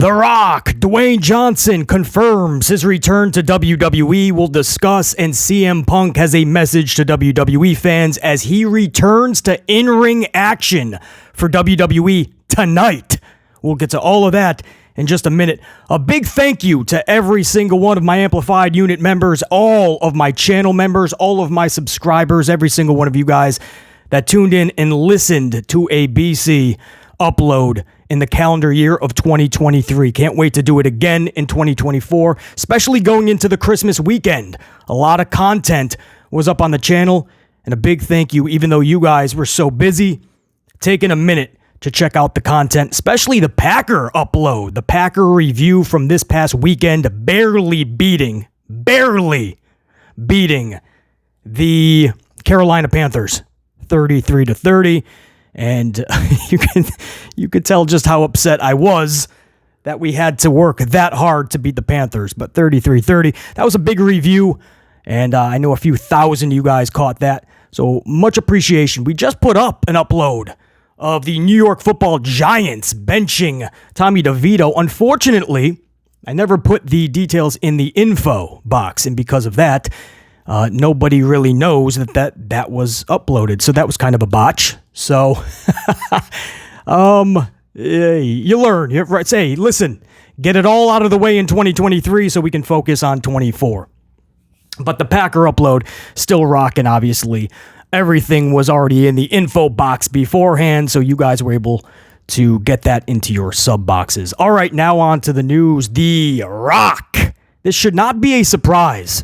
The Rock, Dwayne Johnson, confirms his return to WWE. We'll discuss, and CM Punk has a message to WWE fans as he returns to in-ring action for WWE tonight. We'll get to all of that in just a minute. A big thank you to every single one of my Amplified Unit members, all of my channel members, all of my subscribers, every single one of you guys that tuned in and listened to a BC upload in the calendar year of 2023. Can't wait to do it again in 2024, especially going into the Christmas weekend. A lot of content was up on the channel, and a big thank you, even though you guys were so busy, taking a minute to check out the content, especially the Packer upload, the Packer review from this past weekend, barely beating the Carolina Panthers 33-30. And you could tell just how upset I was that we had to work that hard to beat the Panthers. But 33-30, that was a big review, and I know a few thousand of you guys caught that. So much appreciation. We just put up an upload of the New York Football Giants benching Tommy DeVito. Unfortunately, I never put the details in the info box, and because of that, nobody really knows that was uploaded. So that was kind of a botch. So, you learn. Hey, listen, get it all out of the way in 2023 so we can focus on 24. But the Packer upload, still rocking, obviously. Everything was already in the info box beforehand, so you guys were able to get that into your sub boxes. All right, now on to the news. The Rock. This should not be a surprise.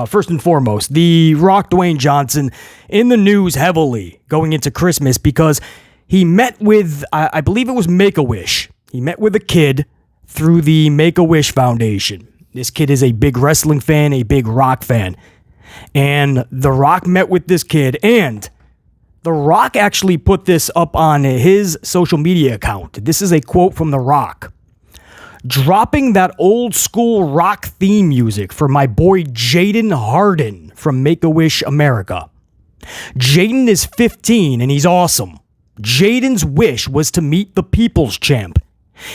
First and foremost, The Rock, Dwayne Johnson, in the news heavily going into Christmas because he met with, I believe it was Make-A-Wish. He met with a kid through the Make-A-Wish Foundation. This kid is a big wrestling fan, a big Rock fan. And The Rock met with this kid, and The Rock actually put this up on his social media account. This is a quote from The Rock. "Dropping that old school rock theme music for my boy Jaden Harden from Make-A-Wish America. Jaden is 15 and he's awesome. Jaden's wish was to meet the People's Champ.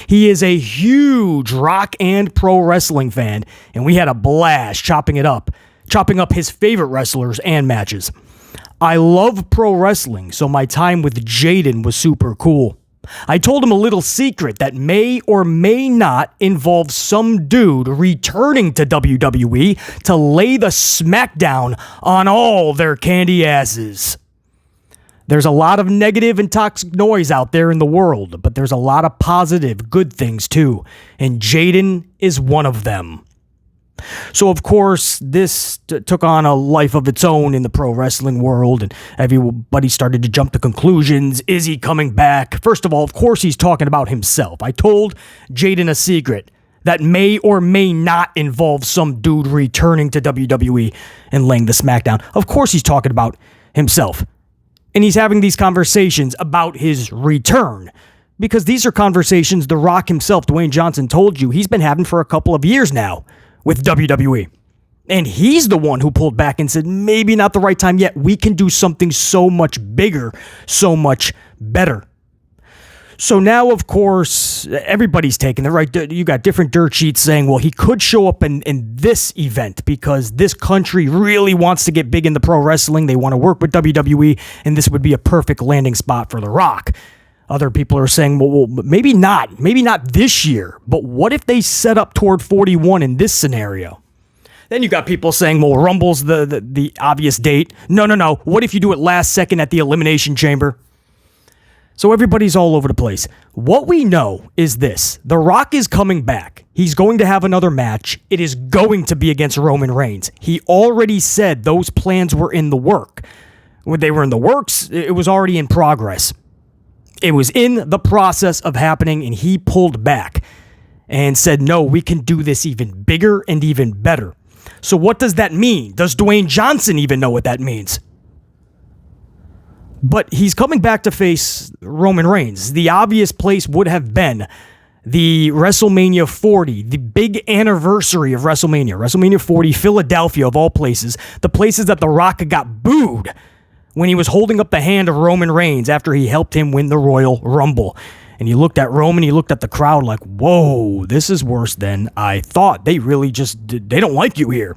He is a huge rock and pro wrestling fan, and we had a blast chopping up his favorite wrestlers and matches. I love pro wrestling, so my time with Jaden was super cool. I told him a little secret that may or may not involve some dude returning to WWE to lay the smackdown on all their candy asses. There's a lot of negative and toxic noise out there in the world, but there's a lot of positive, good things too, and Jaden is one of them." So, of course, this took on a life of its own in the pro wrestling world, and everybody started to jump to conclusions. Is he coming back? First of all, of course, he's talking about himself. I told Jaden a secret that may or may not involve some dude returning to WWE and laying the smackdown. Of course, he's talking about himself. And he's having these conversations about his return, because these are conversations The Rock himself, Dwayne Johnson, told you he's been having for a couple of years now with WWE. And he's the one who pulled back and said, maybe not the right time yet. We can do something so much bigger, so much better. So now, of course, everybody's taking it, right? You got different dirt sheets saying, well, he could show up in this event because this country really wants to get big in the pro wrestling. They want to work with WWE, and this would be a perfect landing spot for The Rock. Other people are saying, well, maybe not this year, but what if they set up toward 41 in this scenario? Then you got people saying, well, Rumble's the obvious date. No. What if you do it last second at the Elimination Chamber? So everybody's all over the place. What we know is this. The Rock is coming back. He's going to have another match. It is going to be against Roman Reigns. He already said those plans were in the work. When they were in the works, it was already in progress. It was in the process of happening, and he pulled back and said, no, we can do this even bigger and even better. So what does that mean? Does Dwayne Johnson even know what that means? But he's coming back to face Roman Reigns. The obvious place would have been the WrestleMania 40, the big anniversary of WrestleMania 40, Philadelphia of all places, the places that The Rock got booed when he was holding up the hand of Roman Reigns after he helped him win the Royal Rumble. And he looked at Roman, he looked at the crowd like, whoa, this is worse than I thought. They really they don't like you here.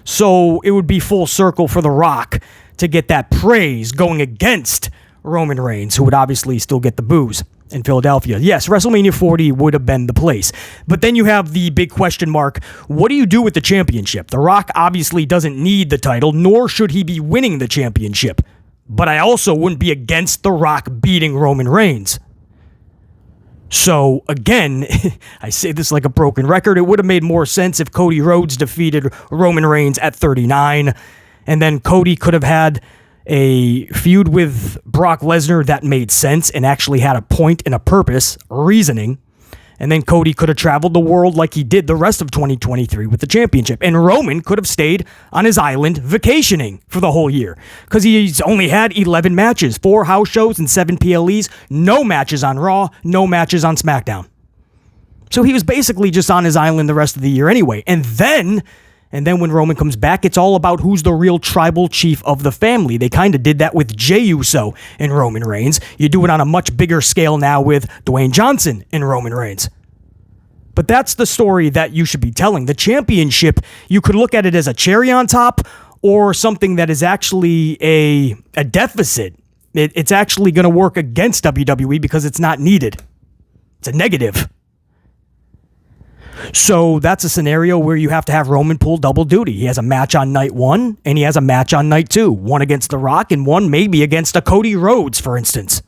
So it would be full circle for The Rock to get that praise going against Roman Reigns, who would obviously still get the boos in Philadelphia. Yes, WrestleMania 40 would have been the place. But then you have the big question mark, what do you do with the championship? The Rock obviously doesn't need the title, nor should he be winning the championship. But I also wouldn't be against The Rock beating Roman Reigns. So, again, I say this like a broken record. It would have made more sense if Cody Rhodes defeated Roman Reigns at 39, and then Cody could have had a feud with Brock Lesnar that made sense and actually had a point and a purpose, reasoning. And then Cody could have traveled the world like he did the rest of 2023 with the championship. And Roman could have stayed on his island vacationing for the whole year because he's only had 11 matches, 4 house shows and 7 PLEs, no matches on Raw, no matches on SmackDown. So he was basically just on his island the rest of the year anyway. And then when Roman comes back, it's all about who's the real tribal chief of the family. They kind of did that with Jey Uso and Roman Reigns. You do it on a much bigger scale now with Dwayne Johnson and Roman Reigns. But that's the story that you should be telling. The championship, you could look at it as a cherry on top or something that is actually a deficit. It's actually going to work against WWE because it's not needed. It's a negative. So that's a scenario where you have to have Roman pull double duty. He has a match on night 1 and he has a match on night 2. One against The Rock and one maybe against a Cody Rhodes, for instance.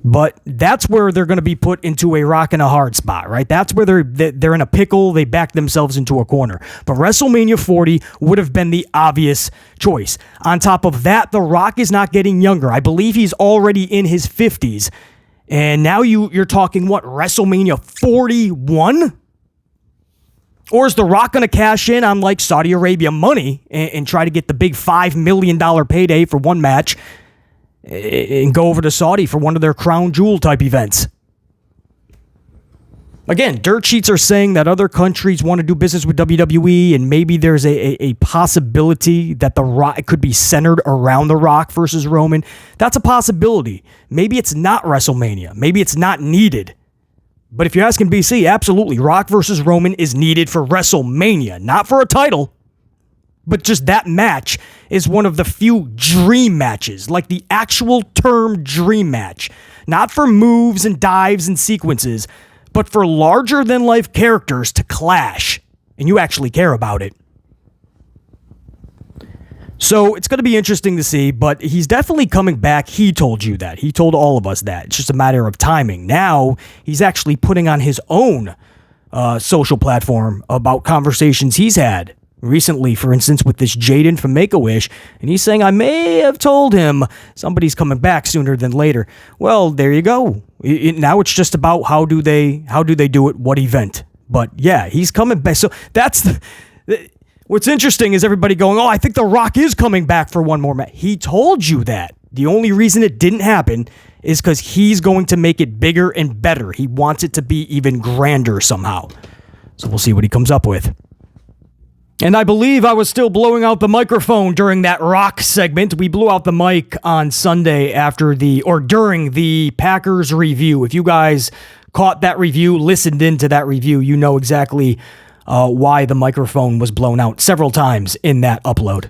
But that's where they're going to be put into a rock and a hard spot, right? That's where they're in a pickle. They back themselves into a corner. But WrestleMania 40 would have been the obvious choice. On top of that, The Rock is not getting younger. I believe he's already in his 50s. And now you're talking, what, WrestleMania 41? Or is The Rock going to cash in on like Saudi Arabia money and try to get the big $5 million payday for one match and go over to Saudi for one of their crown jewel type events? Again, dirt sheets are saying that other countries want to do business with WWE, and maybe there's a possibility that The Rock, it could be centered around The Rock versus Roman. That's a possibility. Maybe it's not WrestleMania. Maybe it's not needed. But if you're asking BC, absolutely, Rock versus Roman is needed for WrestleMania, not for a title. But just that match is one of the few dream matches, like the actual term dream match. Not for moves and dives and sequences, but for larger-than-life characters to clash, and you actually care about it. So it's going to be interesting to see, but he's definitely coming back. He told you that. He told all of us that. It's just a matter of timing. Now, he's actually putting on his own social platform about conversations he's had recently, for instance, with this Jaden from Make-A-Wish, and he's saying, I may have told him somebody's coming back sooner than later. Well, there you go. Now it's just about how do they do it, what event. But yeah, he's coming back. So that's what's interesting is everybody going, oh, I think The Rock is coming back for one more match. He told you that. The only reason it didn't happen is because he's going to make it bigger and better. He wants it to be even grander somehow. So we'll see what he comes up with. And I believe I was still blowing out the microphone during that Rock segment. We blew out the mic on Sunday during the Packers review. If you guys caught that review, listened into that review, you know exactly why the microphone was blown out several times in that upload.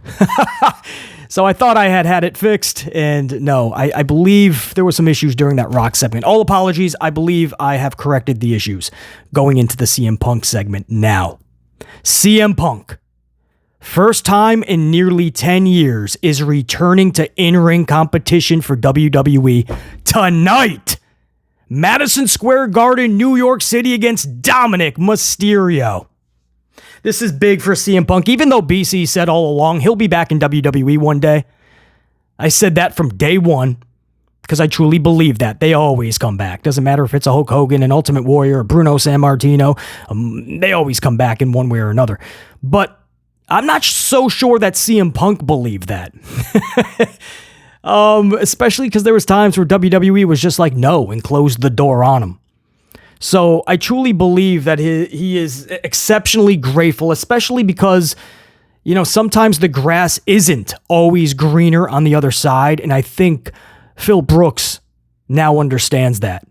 So I thought I had it fixed, and no, I believe there were some issues during that Rock segment. All apologies. I believe I have corrected the issues going into the CM Punk segment now. CM Punk, first time in nearly 10 years, is returning to in-ring competition for WWE tonight. Madison Square Garden, New York City against Dominic Mysterio. This is big for CM Punk, even though BC said all along he'll be back in WWE one day. I said that from day one because I truly believe that. They always come back. Doesn't matter if it's a Hulk Hogan, an Ultimate Warrior, or Bruno Sammartino. They always come back in one way or another. But I'm not so sure that CM Punk believed that. Especially because there was times where WWE was just like, no, and closed the door on him. So I truly believe that he is exceptionally grateful, especially because, you know, sometimes the grass isn't always greener on the other side. And I think Phil Brooks now understands that.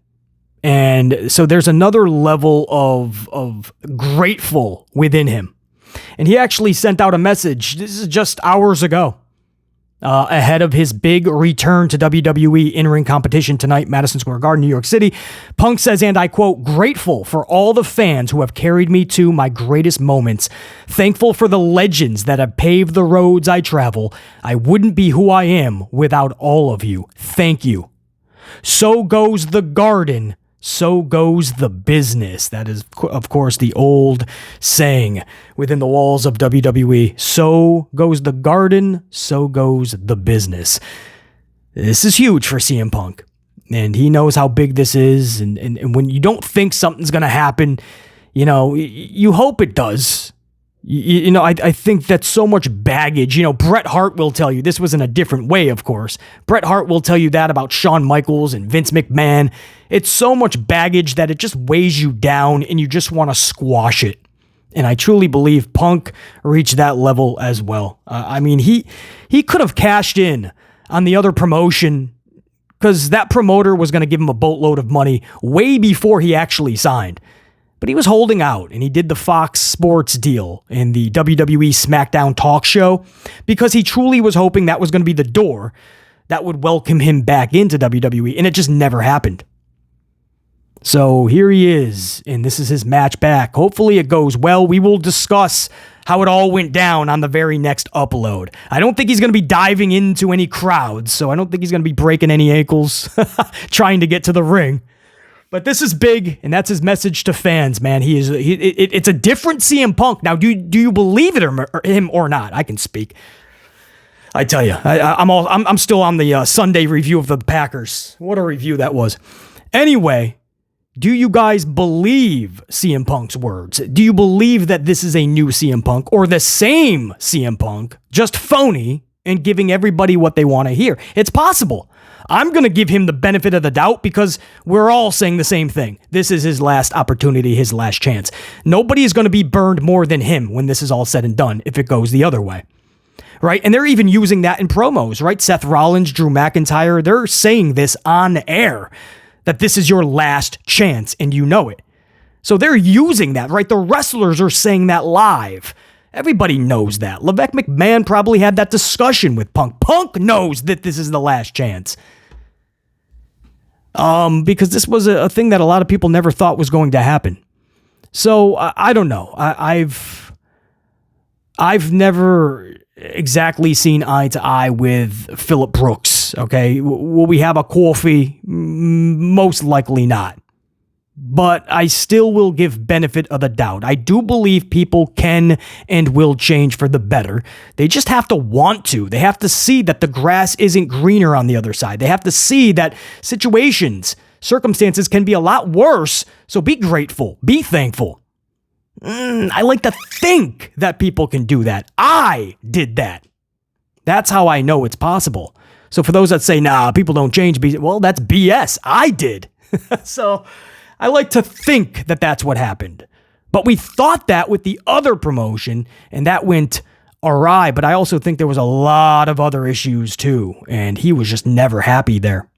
And so there's another level of grateful within him. And he actually sent out a message, this is just hours ago, ahead of his big return to WWE in-ring competition tonight, Madison Square Garden, New York City. Punk says, and I quote, "Grateful for all the fans who have carried me to my greatest moments. Thankful for the legends that have paved the roads I travel. I wouldn't be who I am without all of you. Thank you. So goes the garden. So goes the business." That is, of course, the old saying within the walls of WWE. So goes the garden, so goes the business. This is huge for CM Punk. And he knows how big this is. And when you don't think something's going to happen, you hope it does. I think that's so much baggage. Bret Hart will tell you, this was in a different way, of course. Bret Hart will tell you that about Shawn Michaels and Vince McMahon. It's so much baggage that it just weighs you down and you just want to squash it. And I truly believe Punk reached that level as well. He could have cashed in on the other promotion because that promoter was going to give him a boatload of money way before he actually signed. But he was holding out, and he did the Fox Sports deal in the WWE SmackDown talk show because he truly was hoping that was going to be the door that would welcome him back into WWE, and it just never happened. So here he is, and this is his match back. Hopefully it goes well. We will discuss how it all went down on the very next upload. I don't think he's going to be diving into any crowds, so I don't think he's going to be breaking any ankles trying to get to the ring. But this is big, and that's his message to fans, man. It's a different CM Punk. Now, do you believe it or him or not? I can speak. I tell you, I'm still on the Sunday review of the Packers. What a review that was. Anyway, do you guys believe CM Punk's words? Do you believe that this is a new CM Punk or the same CM Punk, just phony and giving everybody what they want to hear? It's possible. I'm going to give him the benefit of the doubt because we're all saying the same thing. This is his last opportunity, his last chance. Nobody is going to be burned more than him when this is all said and done if it goes the other way. Right? And they're even using that in promos, right? Seth Rollins, Drew McIntyre, they're saying this on air, that this is your last chance and you know it. So they're using that, right? The wrestlers are saying that live. Everybody knows that. Levesque McMahon probably had that discussion with Punk. Punk knows that this is the last chance. Because this was a thing that a lot of people never thought was going to happen. So I don't know. I've never exactly seen eye to eye with Phillip Brooks. Okay, will we have a coffee? Most likely not. But I still will give benefit of the doubt. I do believe people can and will change for the better. They just have to want to. They have to see that the grass isn't greener on the other side. They have to see that circumstances can be a lot worse. So be grateful. Be thankful. I like to think that people can do that. I did that. That's how I know it's possible. So for those that say, nah, people don't change, well, that's BS. I did. So I like to think that that's what happened. But we thought that with the other promotion, and that went awry. But I also think there was a lot of other issues too, and he was just never happy there.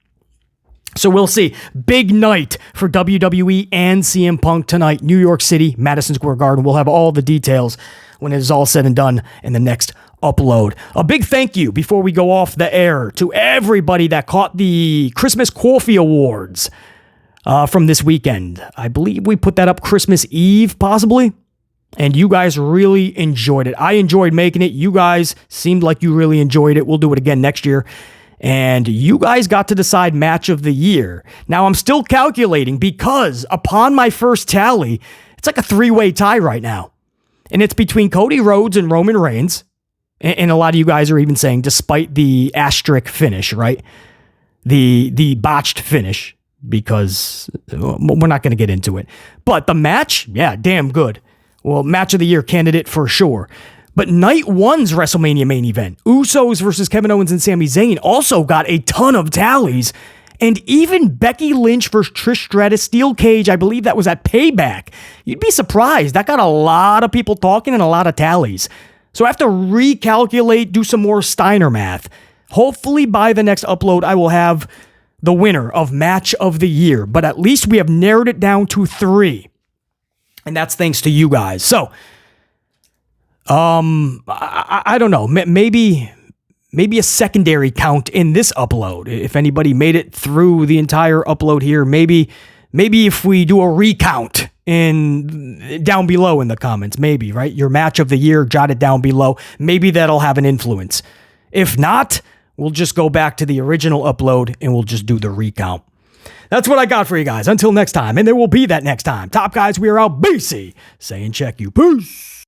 So we'll see. Big night for WWE and CM Punk tonight, New York City, Madison Square Garden. We'll have all the details when it is all said and done in the next upload. A big thank you before we go off the air to everybody that caught the Christmas Coffee Awards from this weekend. I believe we put that up Christmas Eve, possibly. And you guys really enjoyed it. I enjoyed making it. You guys seemed like you really enjoyed it. We'll do it again next year. And you guys got to decide match of the year. Now, I'm still calculating because upon my first tally, it's like a 3-way tie right now. And it's between Cody Rhodes and Roman Reigns. And a lot of you guys are even saying, despite the asterisk finish, right? The botched finish. Because we're not going to get into it. But the match, yeah, damn good. Well, match of the year candidate for sure. But night one's WrestleMania main event, Usos versus Kevin Owens and Sami Zayn, also got a ton of tallies. And even Becky Lynch versus Trish Stratus Steel Cage, I believe that was at Payback. You'd be surprised. That got a lot of people talking and a lot of tallies. So I have to recalculate, do some more Steiner math. Hopefully by the next upload, I will have the winner of Match of the Year, but at least we have narrowed it down to 3. And that's thanks to you guys. So, I don't know. Maybe a secondary count in this upload. If anybody made it through the entire upload here, maybe if we do a recount down below in the comments, maybe, right? Your Match of the Year, jot it down below. Maybe that'll have an influence. If not, we'll just go back to the original upload and we'll just do the recount. That's what I got for you guys. Until next time, and there will be that next time. Top guys, we are out. BC saying check you. Peace.